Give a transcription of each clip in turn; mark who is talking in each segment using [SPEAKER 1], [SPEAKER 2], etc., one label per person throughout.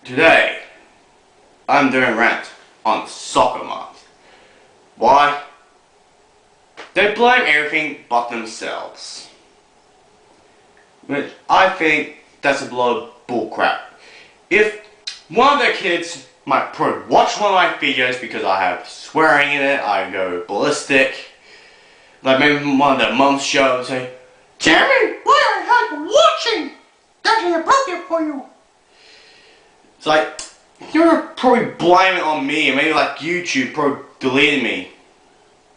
[SPEAKER 1] Today, I'm doing a rant on Soccermums. Why? They blame everything but themselves. Which I think that's a lot of bullcrap. If one of their kids might probably watch one of my videos because I have swearing in it, I go ballistic. Like maybe one of their mums show and say, "Jeremy, why are you watching? That's inappropriate for you." It's like, you're probably blaming it on me, and maybe like YouTube probably deleted me.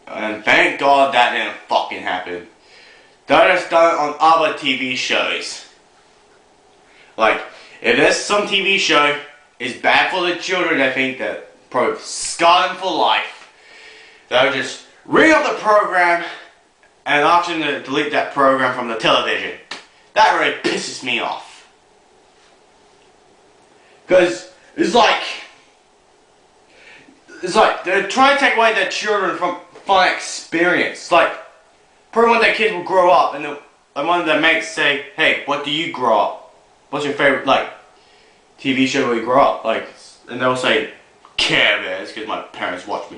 [SPEAKER 1] And thank God that didn't fucking happen. That is done on other TV shows. Like, if there's some TV show is bad for the children, I think that probably scar them for life. They'll just ring up the program and ask them to delete that program from the television. That really pisses me off. Because it's like they're trying to take away their children from fun experience. Like, probably one of their kids will grow up and one of their mates say, "Hey, what do you grow up? What's your favorite TV show where you grow up?" And they'll say Care Bears because my parents let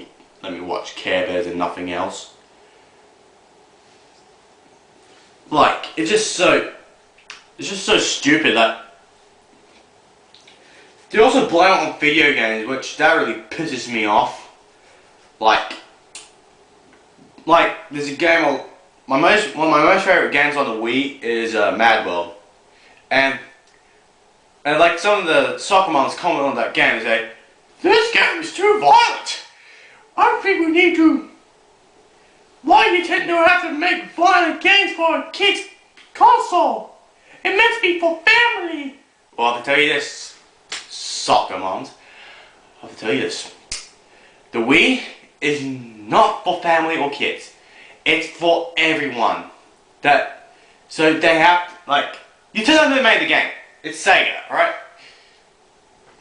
[SPEAKER 1] me watch Care Bears and nothing else. Like, it's just so stupid that. They also blame it on video games, which that really pisses me off. Like there's a game one of my most favorite games on the Wii is Mad World, and like some of the soccer moms comment on that game and say, "This game is too violent. I think we need to. Why Nintendo have to make violent games for a kid's console? It meant to be for family." Well, I can tell you this. Soccer moms, I have to tell you this. The Wii is not for family or kids. It's for everyone. So they have, Nintendo made the game. It's Sega, alright?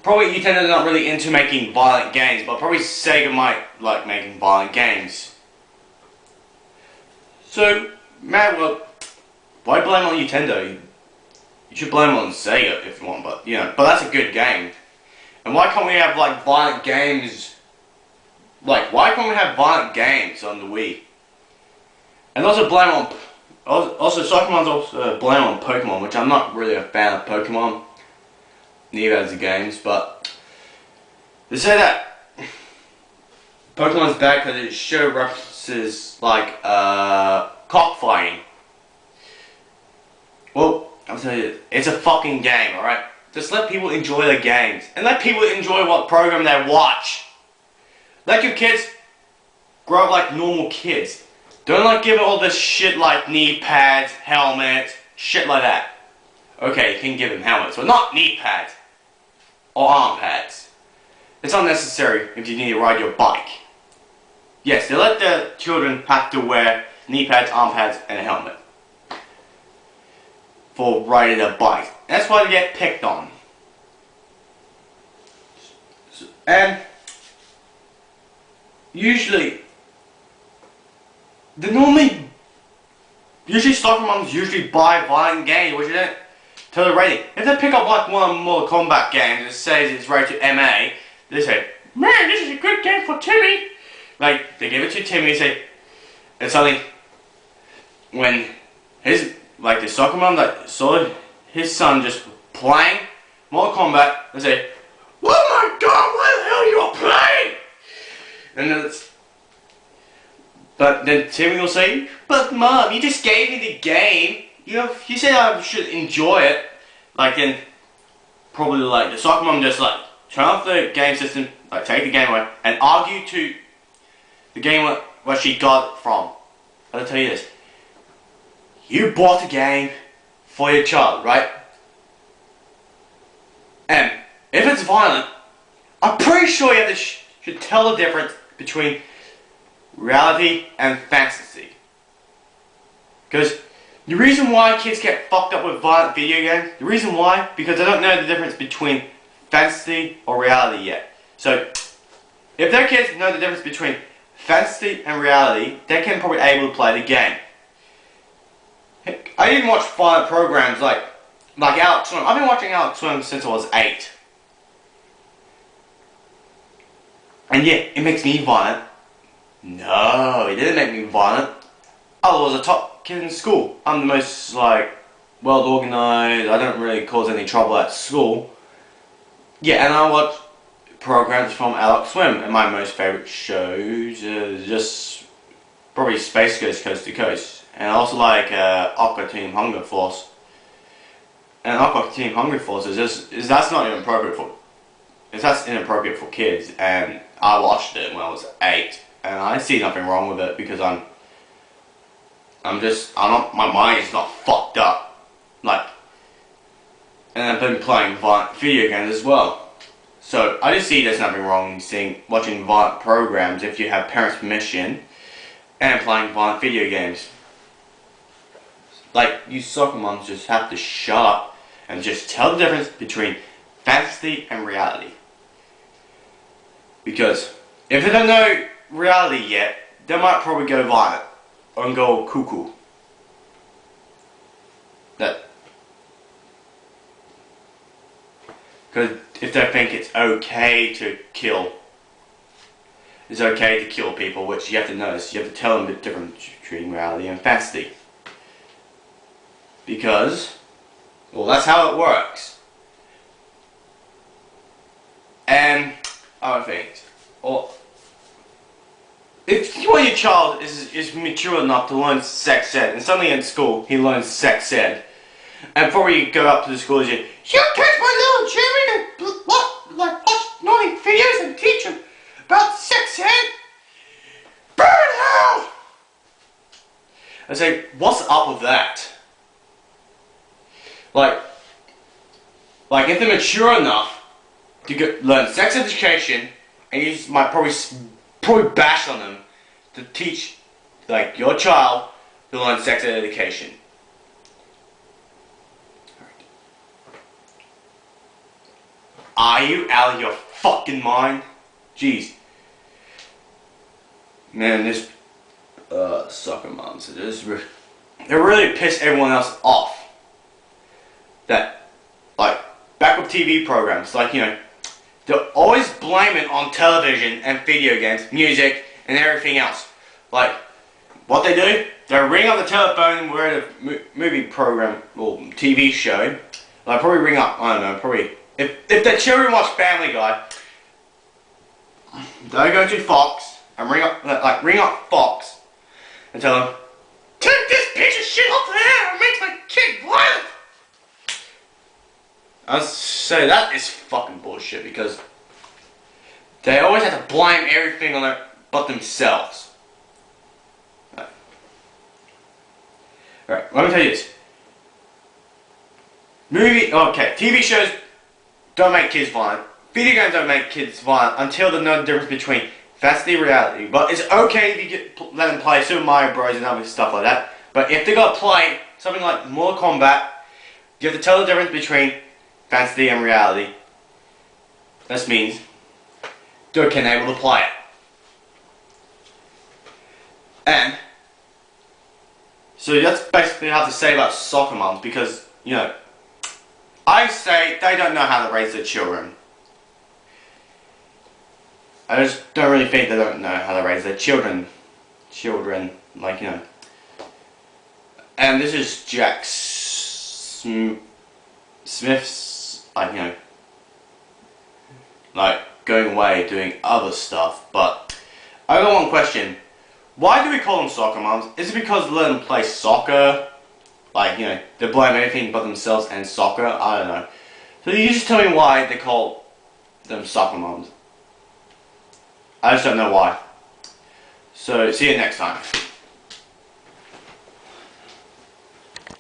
[SPEAKER 1] Probably Nintendo's not really into making violent games, but probably Sega might like making violent games. So, man, well, why blame on Nintendo? You should blame it on Sega if you want, but that's a good game. And why can't we have violent games? Why can't we have violent games on the Wii? And also Soccermums also blame on Pokemon, which I'm not really a fan of Pokemon. Neither as the games, but they say that Pokemon's bad because it show references cockfighting. Well, I'm telling you, it's a fucking game, alright? Just let people enjoy their games. And let people enjoy what program they watch. Let your kids grow up like normal kids. Don't give it all this shit like knee pads, helmets, shit like that. Okay, you can give them helmets, but not knee pads. Or arm pads. It's unnecessary if you need to ride your bike. Yes, they let the children have to wear knee pads, arm pads, and a helmet for riding their bikes. That's why they get picked on. And usually soccer moms usually buy violent games, which is to the rating. If they pick up one of the Mortal Kombat games that says it's rated MA, they say, "Man, this is a good game for Timmy." They give it to Timmy, and suddenly when the soccer mom that saw his son just playing Mortal Kombat, they say, "Oh my God, what the hell you are playing?" But then Timmy will say, "But Mom, you just gave me the game. You said I should enjoy it." Then probably the soccer mom just turn off the game system, take the game away, and argue to the game where she got it from. I'll tell you this. You bought the game for your child, right? And if it's violent, I'm pretty sure you should tell the difference between reality and fantasy. Because the reason why kids get fucked up with violent video games, because they don't know the difference between fantasy or reality yet. So, if their kids know the difference between fantasy and reality, they can probably able to play the game. I didn't watch violent programs like Alex Swim. I've been watching Alex Swim since I was 8. And yeah, it makes me violent. No, it didn't make me violent. I was a top kid in school. I'm the most, like, well organized. I don't really cause any trouble at school. Yeah, and I watch programs from Adult Swim, and my most favorite shows is just probably Space Ghost Coast to Coast. And I also like Aqua Team Hunger Force. And Aqua Team Hunger Force that's not even appropriate for, that's inappropriate for kids. And I watched it when I was 8, and I see nothing wrong with it because I'm not, my mind is not fucked up. Like, and I've been playing violent video games as well. So I just see there's nothing wrong watching violent programs if you have parents' permission and playing violent video games. Like, you soccer moms just have to shut up and just tell the difference between fantasy and reality. Because if they don't know reality yet, they might probably go violent and go cuckoo. Because if they think it's okay to kill, people, which you have to notice. You have to tell them the difference between reality and fantasy. Because, well, that's how it works. And other things. Or if your child is mature enough to learn sex ed, and suddenly in school he learns sex ed, and before you go up to the school, you don't touch my little Jimmy to watch naughty videos and teach him about sex ed. Burn hell! I say, what's up with that? Like if they're mature enough to learn sex education, and you just might probably bash on them to teach, like, your child to learn sex education. Are you out of your fucking mind? Jeez. Man, this soccer moms, they really piss everyone else off. That, like, backup TV programs, like, you know, they're always blaming on television and video games, music, and everything else. Like, what they do, they ring up the telephone and we're at a movie program or TV show. They'll probably ring up, I don't know, probably, if their children watch Family Guy, they'll go to Fox and ring up Fox and tell them, take this piece of shit off the air, it makes my kid violent. I'd say that is fucking bullshit, because they always have to blame everything on but themselves. Alright, let me tell you this. TV shows don't make kids violent. Video games don't make kids violent until they know the difference between fantasy and reality. But it's okay if you let them play Super Mario Bros. And other stuff like that. But if they gotta play something like Mortal Kombat, you have to tell the difference between fantasy and reality. This means they're able to play it. And so that's basically what I have to say about soccer moms, because, you know, I say they don't know how to raise their children. I just don't really think they don't know how to raise their children. Like, you know. And this is Jack Smith's, like, you know, like, going away doing other stuff. But I got one question. Why do we call them soccer moms? Is it because they let them play soccer? Like, you know, they blame anything but themselves and soccer? I don't know. So you just tell me why they call them soccer moms. I just don't know why. So, see you next time.